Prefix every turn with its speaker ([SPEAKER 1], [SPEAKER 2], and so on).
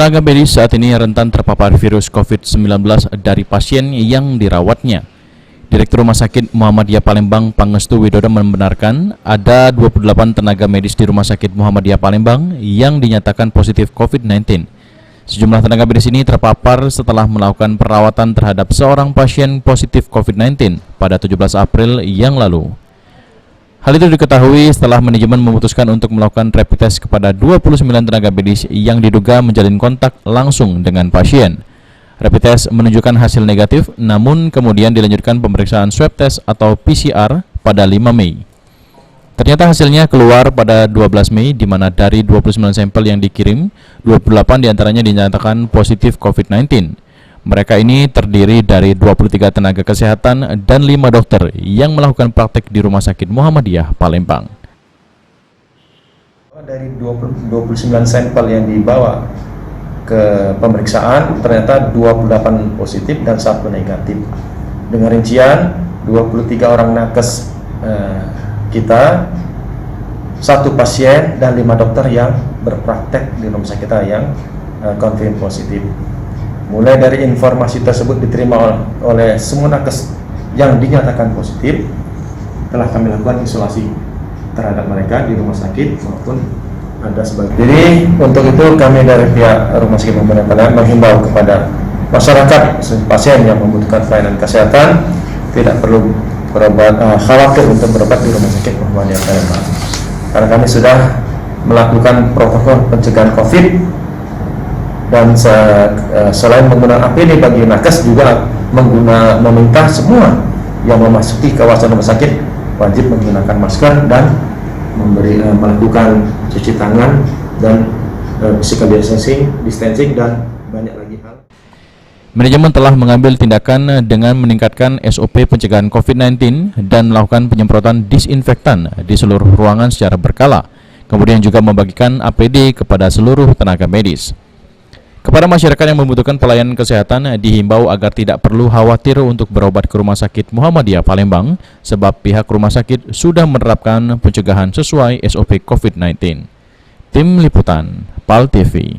[SPEAKER 1] Tenaga medis saat ini rentan terpapar virus COVID-19 dari pasien yang dirawatnya. Direktur Rumah Sakit Muhammadiyah Palembang, Pangestu Widodo, membenarkan ada 28 tenaga medis di Rumah Sakit Muhammadiyah Palembang yang dinyatakan positif COVID-19. Sejumlah tenaga medis ini terpapar setelah melakukan perawatan terhadap seorang pasien positif COVID-19 pada 17 April yang lalu. Hal itu diketahui setelah manajemen memutuskan untuk melakukan rapid test kepada 29 tenaga medis yang diduga menjalin kontak langsung dengan pasien. Rapid test menunjukkan hasil negatif, namun kemudian dilanjutkan pemeriksaan swab test atau PCR pada 5 Mei. Ternyata hasilnya keluar pada 12 Mei, di mana dari 29 sampel yang dikirim, 28 diantaranya dinyatakan positif COVID-19. Mereka ini terdiri dari 23 tenaga kesehatan dan 5 dokter yang melakukan praktek di Rumah Sakit Muhammadiyah Palembang.
[SPEAKER 2] Dari 29 sampel yang dibawa ke pemeriksaan, ternyata 28 positif dan 1 negatif. Dengan rincian 23 orang nakes kita, 1 pasien dan 5 dokter yang berpraktek di rumah sakit kita yang confirm positif. Mulai dari informasi tersebut diterima oleh semua nakes yang dinyatakan positif, telah kami lakukan isolasi terhadap mereka di rumah sakit maupun ada sebagai. Jadi untuk itu kami dari pihak Rumah Sakit Muhammadiyah Palembang menghimbau kepada masyarakat pasien yang membutuhkan pelayanan kesehatan tidak perlu khawatir untuk berobat di Rumah Sakit Muhammadiyah Palembang, karena kami sudah melakukan protokol pencegahan COVID. Dan selain menggunakan APD bagi nakes, juga meminta semua yang memasuki kawasan rumah sakit wajib menggunakan masker dan melakukan cuci tangan dan physical distancing dan banyak lagi hal.
[SPEAKER 1] Manajemen telah mengambil tindakan dengan meningkatkan SOP pencegahan COVID-19 dan melakukan penyemprotan disinfektan di seluruh ruangan secara berkala, kemudian juga membagikan APD kepada seluruh tenaga medis. Kepada masyarakat yang membutuhkan pelayanan kesehatan, dihimbau agar tidak perlu khawatir untuk berobat ke Rumah Sakit Muhammadiyah Palembang, sebab pihak rumah sakit sudah menerapkan pencegahan sesuai SOP COVID-19. Tim Liputan, PAL TV.